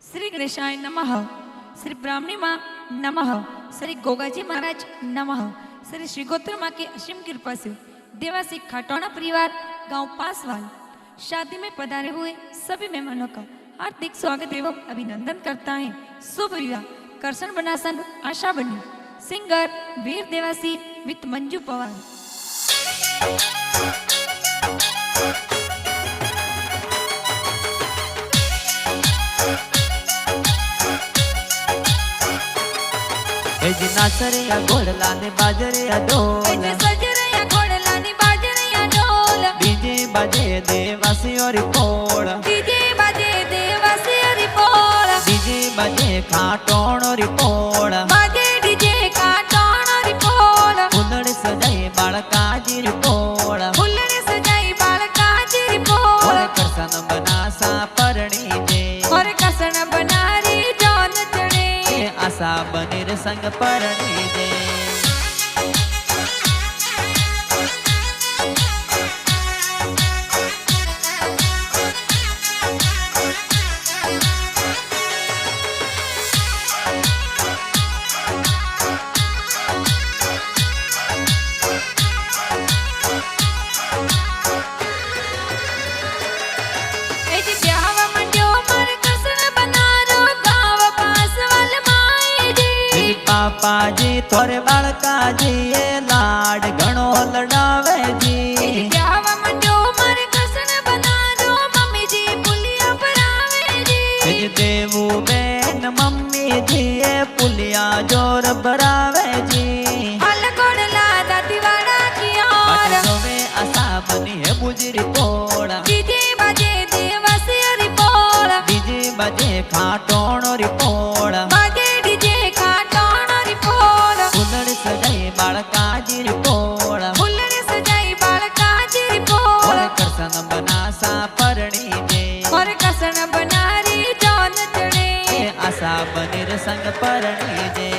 श्री गणेशाय नमः, श्री ब्राह्मणी माँ नमः, श्री गोगाजी महाराज नमः। श्री श्रीगोत्र माँ की असीम कृपा से देवासी खाटौना परिवार गांव पासवाल शादी में पधारे हुए सभी मेहमानों का हार्दिक स्वागत एवं अभिनंदन करता है। शुभ विवाह करसन बनासन आशा बनी सिंगर वीर देवासी विथ मंजू पवार। नाचरिया घोड़ला ने बाजरिया ढोल, सजरिया घोड़ला ने बाजरिया ढोल, डीजे बाजे देवासी और पोड़, डीजे बाजे देवासी और पोड़, डीजे बाजे खाटौन और पोड़, बाजे डीजे खाटौन और पोड़, फुलड़ सजाई बालकाजी री पोड़, फुलड़ सजाई बालकाजी री पोड़, और करसन बनासा परणी जे, और करसन बनारी जौन चढ़े, आशा बनिर संग परणी जे। पापा जी थोरे बालका जी ये लाड घणो लड़ावे जी, ब्याह मंडो मारे कसन बना दो मम्मी जी पुलिया भरावे जी, देवू बेन मम्मी जी ये पुलिया जोर भरावे जी, हल कोडला दातीवाड़ा की ओर में आशा बनी है बुजरी पोड़ा, डीजे बाजे देवासी और पोड़ा, डीजे बाजे खाटौन और पोड़ा, बाजे डीजे खाटौन और पोड़ा, फुलड़ सजाई बालकाजी री पोड़ा, फुलड़ सजाई बालकाजी री पोड़ा, और करसन बनासा परणी जे, और कसन बनारी जौन चढ़े, आशा बनिर संग परणी जे।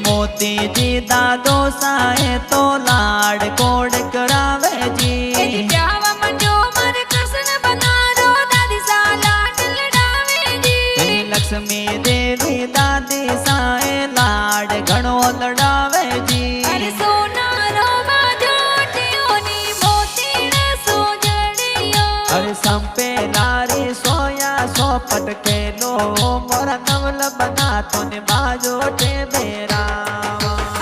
मोती जी दादो साए तो लाड कोड करावे जी, ब्याह मंडो मारे कसन बना दो दादी सा लाड लड़ावे जी, लक्ष्मी देवी दादी साए लाड घणो लड़ावे जी, अरे सोना रो बाजोटियोनी मोती ने सोजड़ियो, अरे संपे लारी सोया सो पटके लो मोरा नवल बना तो ने बाजोटे बेरा,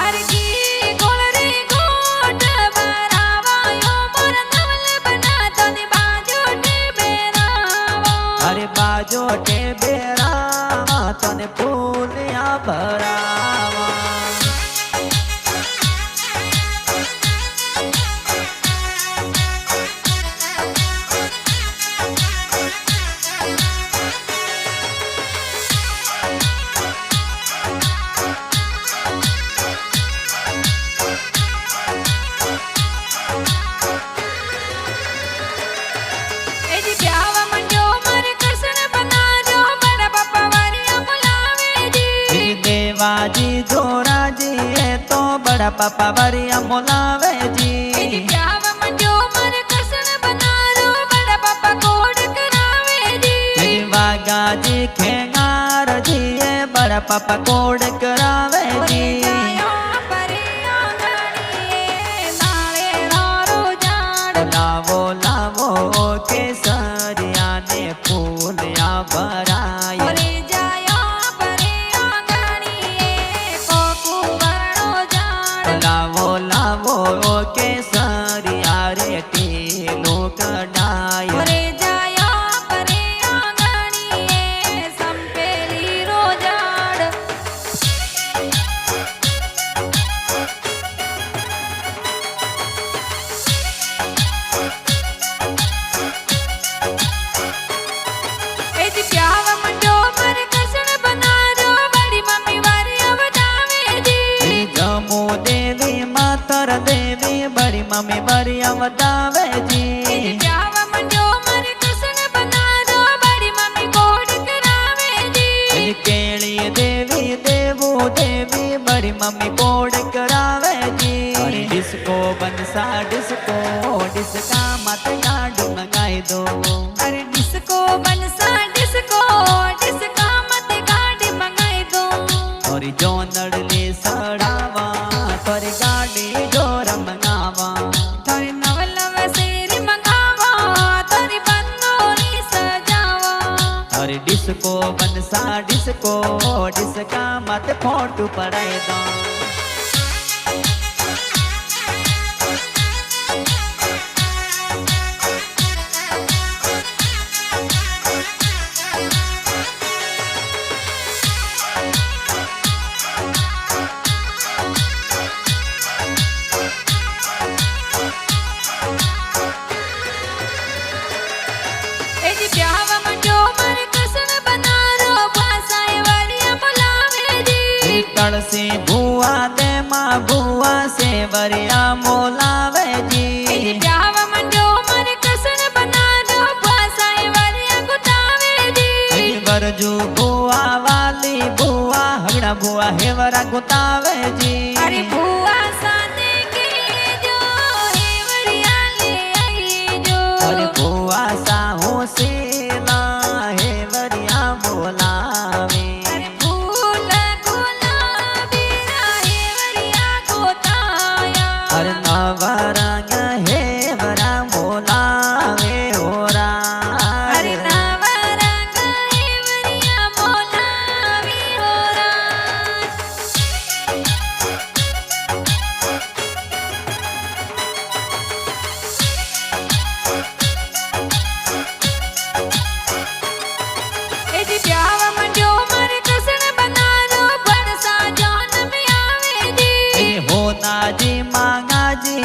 अरे की गोलरी गोट बरावा यो मोरा नवल बना तो ने बाजोटे बेरावा, अरे बाजोटे बेरा तो ने फूलिया भरावा। देवाजी जोरा जी है तो बड़ा पापा वरिया मोलावे जी, ब्याह मंडो मारे कसन बना रो बड़ा पापा कोड करावे जी, वागा जी खेंगार जी है बड़ा पापा कोड करावे जी, लावो लावो केसरिया ने फूलिया भराई, लावो लावो केसरिया रे टीलो कडाई, देवी बड़ी मम्मी बरिया बतावे जी, ब्याह मंडो मारे कसन बना दो बड़ी मम्मी अरे डिस्को बनसा डिस्को डिस्का मत फोटो पड़ाए दो से बुआ दे माँ बुआ से वरिया मोलावे जी ब्याह मंडो मर कसन बना दो पासाए वरिया गुतावे जी वरजू बुआ वाली बुआ हगड़ा बुआ हे वरा गुतावे जी अरे बुआ साने के जो हे वरिया ले आई जो अरे बुआ साहू से ना हे वरिया बोलावे अरे नवरंग हे वरा मोलावे ओरा अरे नवरंग हे वरिया मोलावे ओरा ए जी ब्याह मंडो मर कसन बना दो बरसा जान में आवे जी होना जी मांगा जी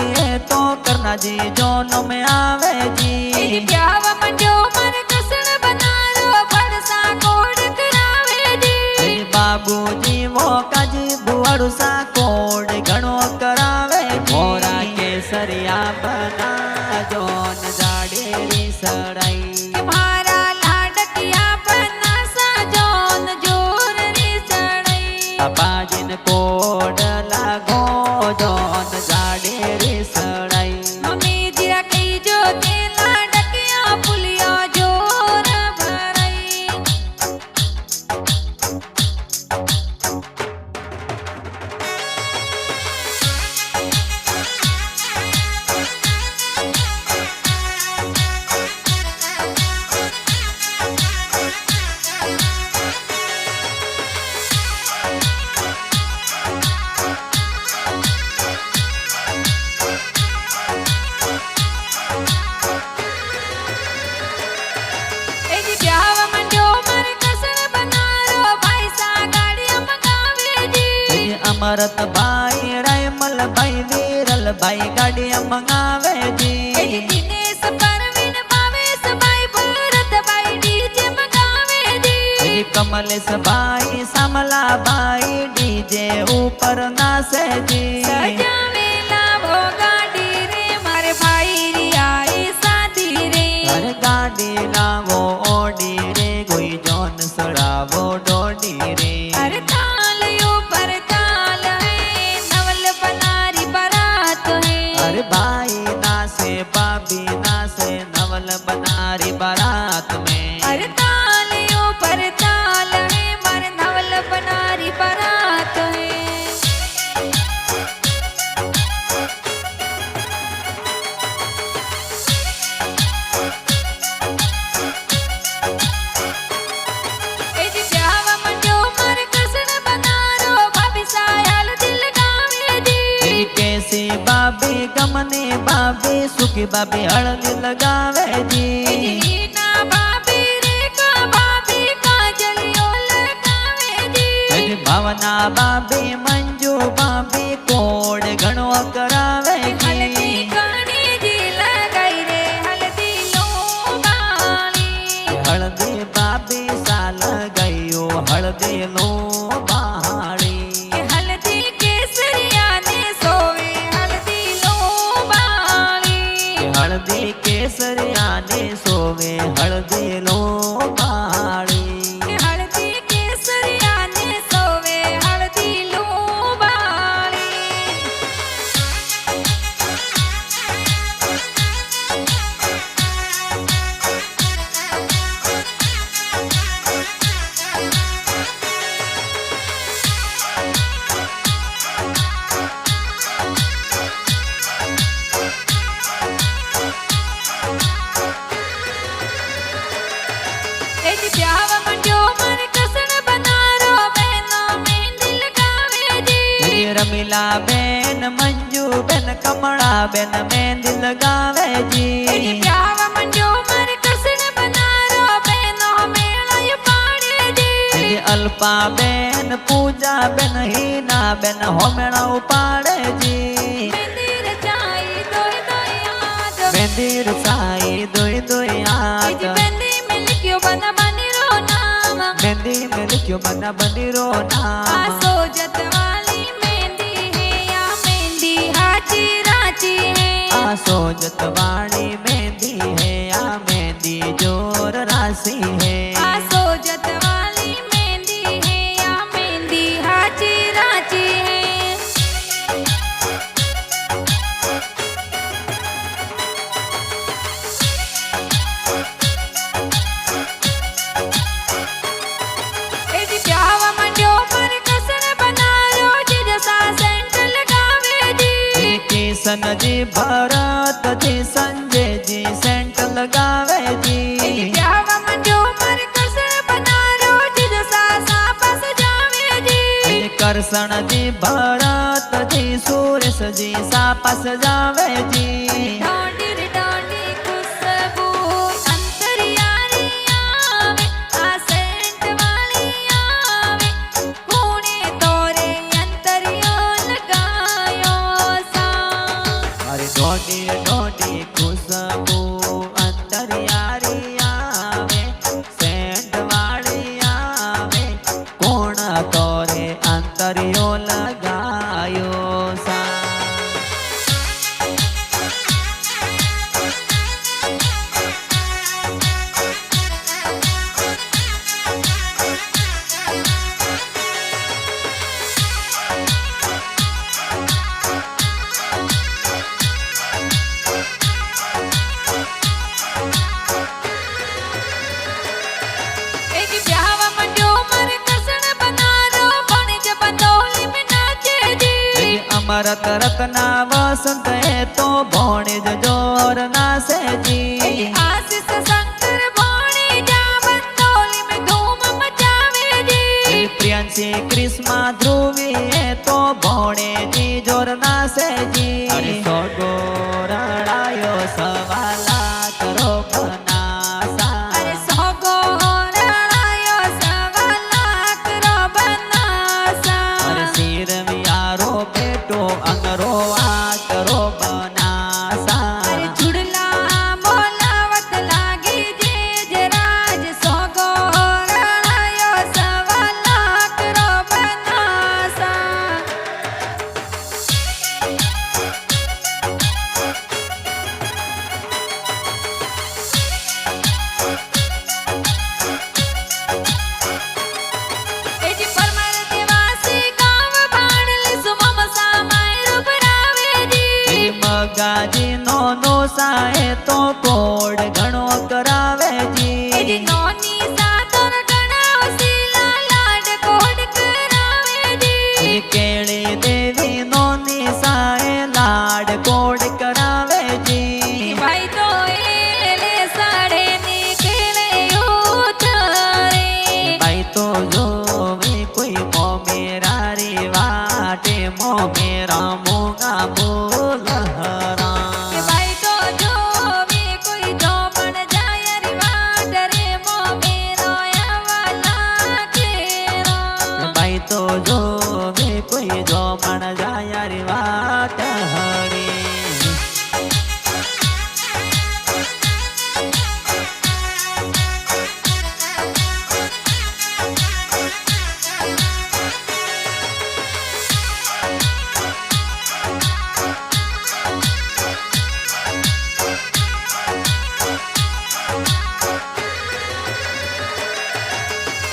तो करना जी जोनो में आवे जी ब्याह मंडो मर कसन बना दो बरसा कोड करावे जी बाबू जी वो काजी बुआड़ू सा कोड घणो करावे मोरा केसरिया बना जोन जाड़ेरी सड़ाई तुम्हारा लाडकिया बना सा जोन जोर री सड़ाई बाजिन कोड लागो जोन जाड़ेरी सड़ाई मम्मी जीरा कई जो ते लाडकिया पुलिया जोर भराई ए जी ब्याह मंडो मर कसन बना रो भाई सा गाड़ियां मंगावे जी अमरत भाई रायमल भाई वीरल भाई गाड़ियां मंगावे जी ए जी दिनेश परवीन भावेश भाई भरत भाई डीजे मंगावे जी कमलेश भाई समला भाई डीजे ऊपर नाचे जी सजावेला वो गाड़ी रे मारे भाई री आई शादी रे हर गाड़ी लावो ओडी रे कोई जोन सड़ावो डोडी रे अरे ताल यो पर ताल है नवल बनारी बारात है अरे भाई नाचे बाबी नाचे नवल बनारी बारात में अरे ताल यो पर ताल है मारे नवल बनारी बारात है ए जी ब्याह मंडो मर कसन बना रो भाभी सायल दिल गावे जी कैसे बाबी गमने बाबी सुखी बाबी हल्दी लगावे जी ना भाभी रे का भाभी काजलियो लगावे जी भावना बाबी मंजू बाबी कोड घणो करावे हल्दी कानी जी लगाई रे हल्दी लो बाली हल्दी बाबी साल गयो हल्दी लो बहाड़ी हल्दी केसरिया ने सोवे हल्दी लो बाली हल्दी केसरिया ने सोवे हल्दी लो बहाड़ी हल्दी केसरिया ने सोवे हल्दी लो बाली ए जी ब्याह रमीला बेन मंजू बेन कमला बेन मेहंदी लगावे जी ब्याह मंडो मर कसण बनारो बेनो मेला पाड़े जी अल्पा बेन पूजा बेन हीना बेन होमेला उपाड़े जी मंदिर चाई दोई दोई याद मंदिर चाई दोई दोई याद बंदी मिल क्यों बना बनी रो नाम मेहंदी में लिखियो बना बनी रो नाम आसो जत वाली मेहंदी है या मेहंदी हाची राची है आसो जतवाड़ी मेहंदी है या मेहंदी जोर राशि है आसो जत वाली मेहंदी है या मेहंदी हाची राची है एजी ब्याह मंडो पर कसण बनारो जी जसा सेंट लगावे जी किशन जी भरत जी संजय जी सेंट लगावे जी ब्याह मंडो पर कसण बनारो जी जसा सापस जावे जी करसन जी भरत जी सुरेश जी सापस जावे जी डोंडी रे डोंडी खुशबू अंतरियारी आवे आ सेंट वाली आवे खूने तोरे अंतरियो लगायो सा अरे डोडी डोडी खुशबू अंतरियारी आवे सेंट वाली आवे कोण तोरे अंतरियो लगायो सा एक ब्याह मंडो मर कसण बनारो बणज बंदोली में नाचे जी अमरत रत्ना वसंत है तो भोणे जोर नासे जी आशीष शंकर बोणी जा बंदोली में धूम मचावे जी प्रियंशी कृष्णा ध्रुवी है तो भोणे जी जोर नासे जी गोरड़ायो सवाला करो बनासा अरे सोगो रणायो सवा लाख रो बनासा सिर मियारो बेटो अंगरो आकरो बनासा अरे झुड़ला बोलावत लागी जे जराज सोगो रणायो सवा लाख रो बनासा एजी परमर देवासी गांव भाड़ले सुमम सामायरो बनावे जी मगाजी नो साए तो कोड घणो करावे एजी जी नोनी सातोर गणाव सीला लाड कोड करावे जी केड़ी देवी नोनी साए लाड कोड करावे जी भाई तो एले साड़े निकले उतारे भाई तो जो वे कोई मो मेरा रे वाटे मो मेरा मोगा बोलहरा भाई तो जो भी कोई जो बन जाए रे वाट रे मो मेरो या वाला केरो भाई तो जो वे कोई जो मन जाया रे वाट हरे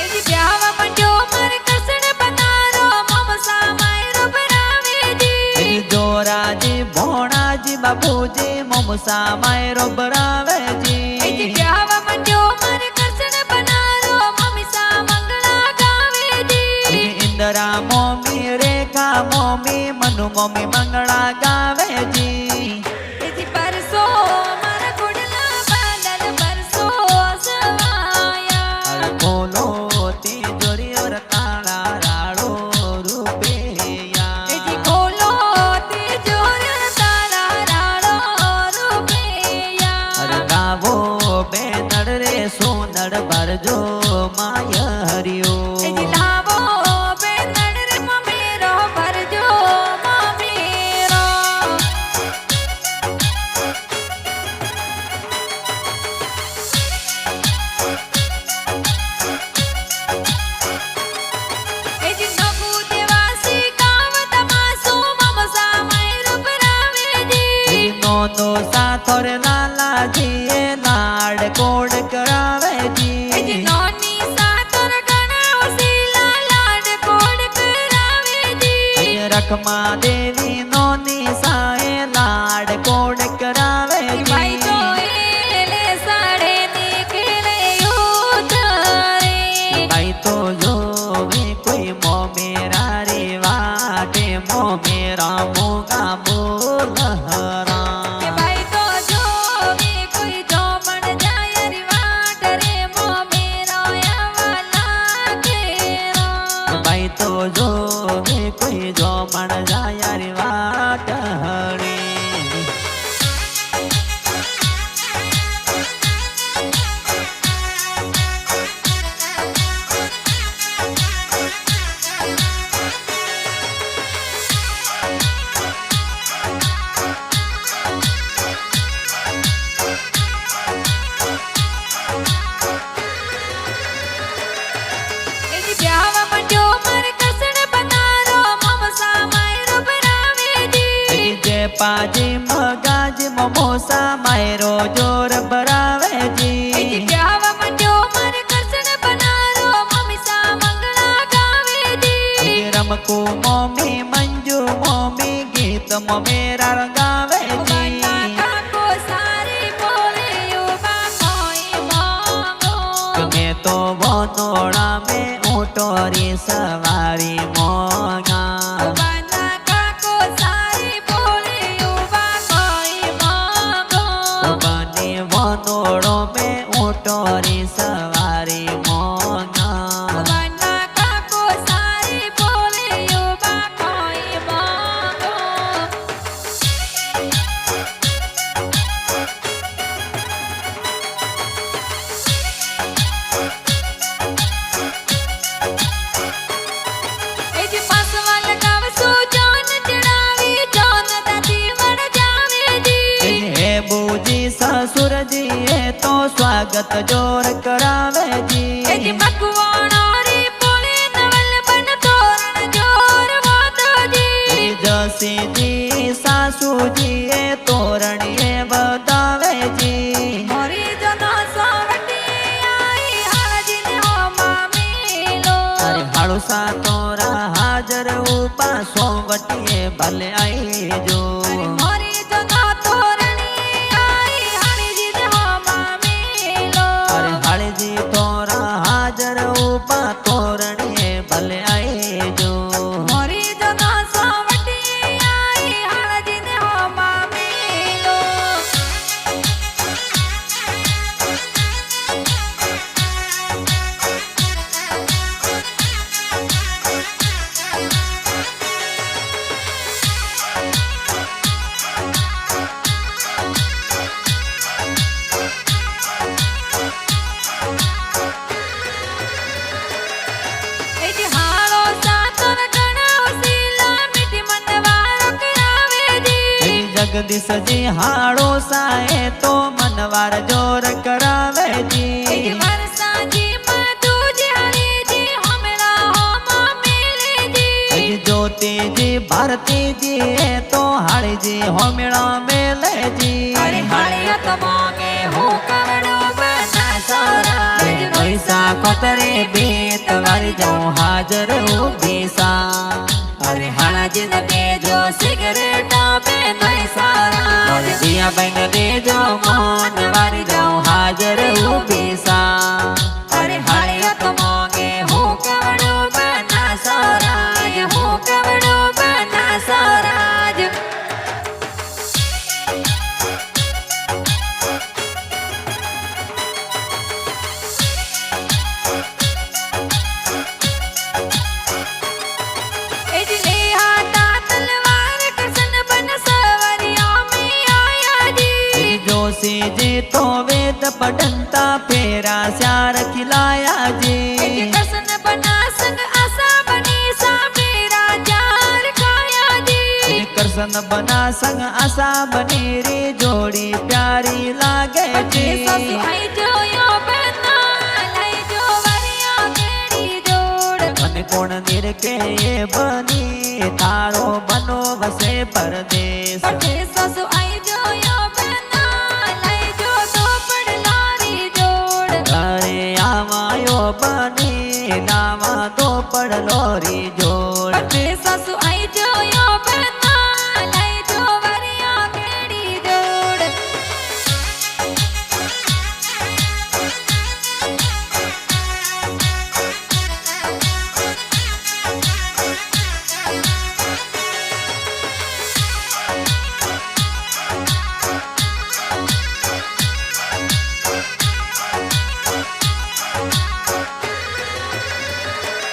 एजी ब्याह मंडो मर कसण बनारो मम सामायरो बनावे जी जोरा जी भोणा जी बाबू जी मोमसा मायरो बरावे एजी जी ब्याह मंडो मर कसण बनारो मम्मी सा मंगला गावे जी इंदिरा मोमी रेखा मोमी मनु मोमी मंगला गावे जी एजी परसो मर गुडला बादल परसो सवाया बोलो तिजोरी और ताला राड़ो रुपया एजी કરજો માય હરિયો. એ જી લાવો બેનડ રે મમેરો ભરજો મમેરો. એ જી નગુ દેવાસી કાવ તમાસુ મમસા માયરો ભરાવેજી. નોનો સાથોર લાલાજી એ લાડ કોડ કરાવેજી. એ જી નોની સાતર ગણાવસી લાડ કોડ કરાવેજી. રખમા દેવી નોની સાએ લાડ કોડ ભાઈ તો કરાવેજી. એલે સાડે નીકળે ઉતરે. ભાઈ તો જોવે કોઈ મોમેરા રે વાટે મોમેરા મોગા બોલહરા. કે ભાઈ તો જોવે કોઈ જોમણ જાય રી વાટ રે મોમેરો આવા લાગેરો. ભાઈ તો જોવે કોઈ જોમણ જાય રે વાટ હરી. એ જી બ્યાવા મંડ્યો મારે કસણ બનારો મમસા માયરો ભરાવેજી. જે પાજી મગાજી મમોસા માયરો જોર એ જી ભરાવેજી. બ્યાવા મંડ્યો મારે કસણ બનારો મમસા મંગળા ગાવેજી. રમકુ મોમી મંજુ મોમી ગીત મોમેરા રંગાવેજી. કાકો સારી બોલે યુવા કોઈ મોંગો. તમે તો વનોળા મેં ઊંટોરી સવારી મોગા. બાના કાકો સારી બોલે યુવા કોઈ મોંગો. બને વનોળો મેં ઊંટોરી સવારી મોગા. બાના કાકો સારી બોલે યુવા કોઈ મોંગો. એ જી પાસવા લગાવશો જોન ચડાવી જોન દાદી વડ જાવેજી. હે બુજી સસુરજી એ તો સ્વાગત જોર એ જી કરાવેજી. મકવાણો રે બોલે નવલ બન તોરણ જોર વાદોજી. જસીજી સાસુજી એ તોરણીએ બતાવેજી. મોરી જનો સાવટી આઈ હાજીને હો મામેલો. અરે હાડુસા તોરા હાજર ઉપા સોવટીએ ભલે આઈ જો. અરે મોરી જનો તોરણી આઈ હાજીને હો મામેલો. અરે હાળજી તોરા હાજર ઉપા તોરણીએ ભલે આઈ જો. મોરી જનો સાવટી આઈ હાજીને હો મામેલો. એ જી હાળો સાતર ગણાવસી લા મીઠી મંડવારો કરાવેજી. જગદીશજી હાડો સાએ તો મનવાર જોર એ જી કરાવેજી. વરસાજી માધુજી હરીજી હમણાં હો મામેલેજી. જ્યોતિજી ભારતીજી એ તો હાળીજી હોમેળા મેલેજી. અરે હાળિયો તો મોંગે હું કવડો બના સોરાજ. પૈસા કોતરે બેત વારી જાઉં હાજર ઉભી સા. અરે હાળાજી ને દેજો સિગરેટ બે નહીં સારા. દિયા બેન દેજો મોન વારી જાઉં હાજર ઉભી સા. અરે હાળિયો તો મોંગે હું કવડો બના સોરાજ. હું કવડો બના સોરાજ. એ જી લેહા તા તલવાર કસન બન સવરિયા में आया जी. જોશીજી તો વેદ પડંતા ફેરા શ્યાર ખિલાય किशन बना संग आशा बनी री जोड़ी प्यारी लागे जी सासू आई जो यो बना लाई जो वरिया केड़ी जोड़ मन कोण निरके ये बनी तारो बनो वसे परदेश